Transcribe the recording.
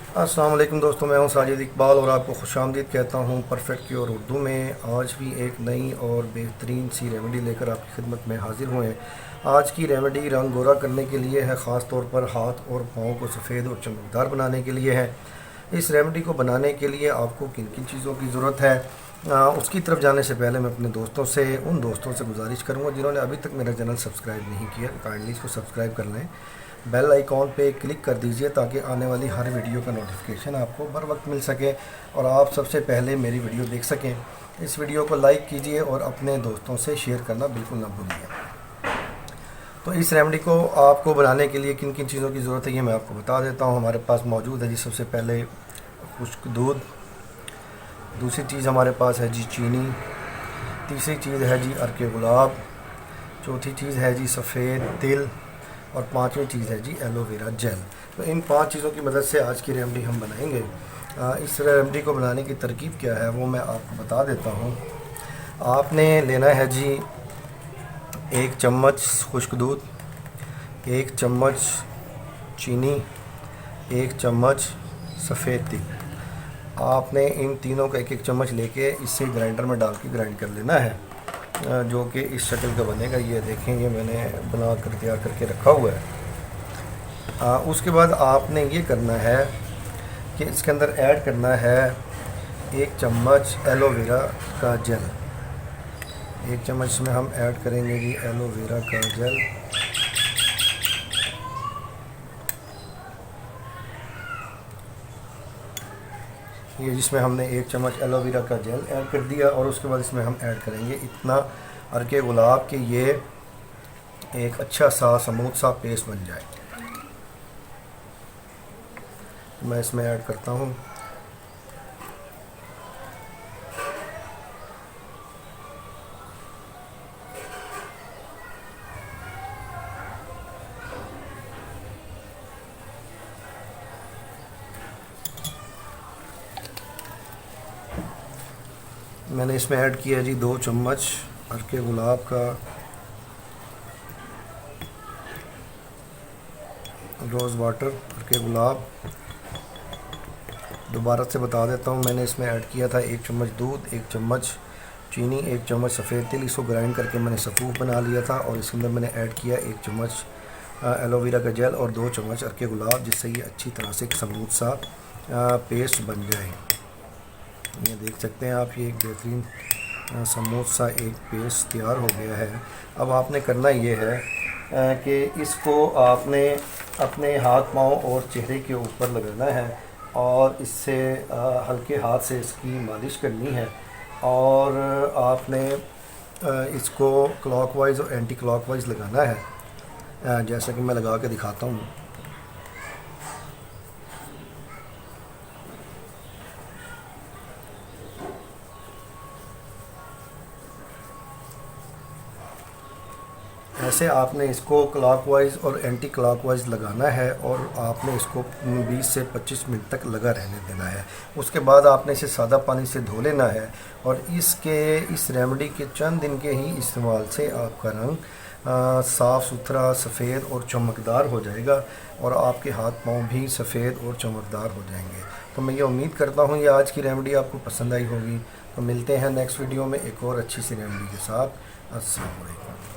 अस्सलाम वालेकुम दोस्तों, मैं हूं साजिद इकबाल और आपको खुशामदीद कहता हूं परफेक्ट क्योर उर्दू में। आज भी एक नई और बेहतरीन सी रेमेडी लेकर आपकी खिदमत में हाजिर हुए हैं। आज की रेमेडी रंग गोरा करने के लिए है, ख़ास तौर पर हाथ और पाँव को सफ़ेद और चमकदार बनाने के लिए है। इस रेमेडी को बनाने के लिए आपको किन किन चीज़ों की ज़रूरत है, उसकी तरफ जाने से पहले मैं अपने उन दोस्तों से गुजारिश करूँगा जिन्होंने अभी तक मेरा चैनल सब्सक्राइब नहीं किया, काइंडली इसको सब्सक्राइब कर लें। बेल आइकॉन पे क्लिक कर दीजिए ताकि आने वाली हर वीडियो का नोटिफिकेशन आपको बर वक्त मिल सके और आप सबसे पहले मेरी वीडियो देख सकें। इस वीडियो को लाइक कीजिए और अपने दोस्तों से शेयर करना बिल्कुल ना भूलिए। तो इस रेमेडी को आपको बनाने के लिए किन किन चीज़ों की ज़रूरत है ये मैं आपको बता देता हूँ। हमारे पास मौजूद है जी सबसे पहले खुश्क दूध, दूसरी चीज़ हमारे पास है जी चीनी, तीसरी चीज़ है जी अर्के गुलाब, चौथी चीज़ है जी सफ़ेद तिल और पांचवी चीज़ है जी एलोवेरा जेल। तो इन 5 चीज़ों की मदद से आज की रेमेडी हम बनाएंगे। इस रेमेडी को बनाने की तरकीब क्या है वो मैं आपको बता देता हूँ। आपने लेना है जी 1 चम्मच खुश्क दूध, 1 चम्मच चीनी, 1 चम्मच सफ़ेद तिल। आपने इन तीनों का 1-1 चम्मच लेके इसे ग्राइंडर में डाल के ग्राइंड कर लेना है, जो कि इस शक्ल का बनेगा। ये देखें, ये मैंने बना कर तैयार करके रखा हुआ है। उसके बाद आपने ये करना है कि इसके अंदर ऐड करना है 1 चम्मच एलोवेरा का जेल। 1 चम्मच इसमें हम ऐड करेंगे जी एलोवेरा का जेल। ये जिसमें हमने 1 चम्मच एलोवेरा का जेल ऐड कर दिया और उसके बाद इसमें हम ऐड करेंगे इतना अर्के गुलाब के ये एक अच्छा सा स्मूथ सा पेस्ट बन जाए। तो मैं इसमें ऐड करता हूँ। मैंने इसमें ऐड किया जी 2 चम्मच अर्के गुलाब का रोज़ वाटर, अर्के गुलाब। दोबारा से बता देता हूँ, मैंने इसमें ऐड किया था 1 चम्मच दूध, 1 चम्मच चीनी, 1 चम्मच सफ़ेद तिल। इसको ग्राइंड करके मैंने सफ़ूफ बना लिया था और इसके अंदर मैंने ऐड किया 1 चम्मच एलोवेरा का जेल और 2 चम्मच अर्के गुलाब, जिससे ये अच्छी तरह से एक स्मूथ सा पेस्ट बन जाए। ये देख सकते हैं आप, ये एक बेहतरीन स्मूथ सा एक पेस्ट तैयार हो गया है। अब आपने करना ये है कि इसको आपने अपने हाथ पाँव और चेहरे के ऊपर लगाना है और इससे हल्के हाथ से इसकी मालिश करनी है और आपने इसको क्लॉकवाइज़ और एंटी क्लॉकवाइज़ लगाना है, जैसा कि मैं लगा के दिखाता हूँ। ऐसे आपने इसको क्लॉकवाइज़ और एंटी क्लॉकवाइज़ लगाना है और आपने इसको 20 से 25 मिनट तक लगा रहने देना है। उसके बाद आपने इसे सादा पानी से धो लेना है और इस रेमेडी के चंद दिन के ही इस्तेमाल से आपका रंग साफ़ सुथरा सफ़ेद और चमकदार हो जाएगा और आपके हाथ पाँव भी सफ़ेद और चमकदार हो जाएंगे। तो मैं ये उम्मीद करता हूँ ये आज की रेमेडी आपको पसंद आई होगी। तो मिलते हैं नेक्स्ट वीडियो में एक और अच्छी सी रेमेडी के साथ। अस्सलाम वालेकुम।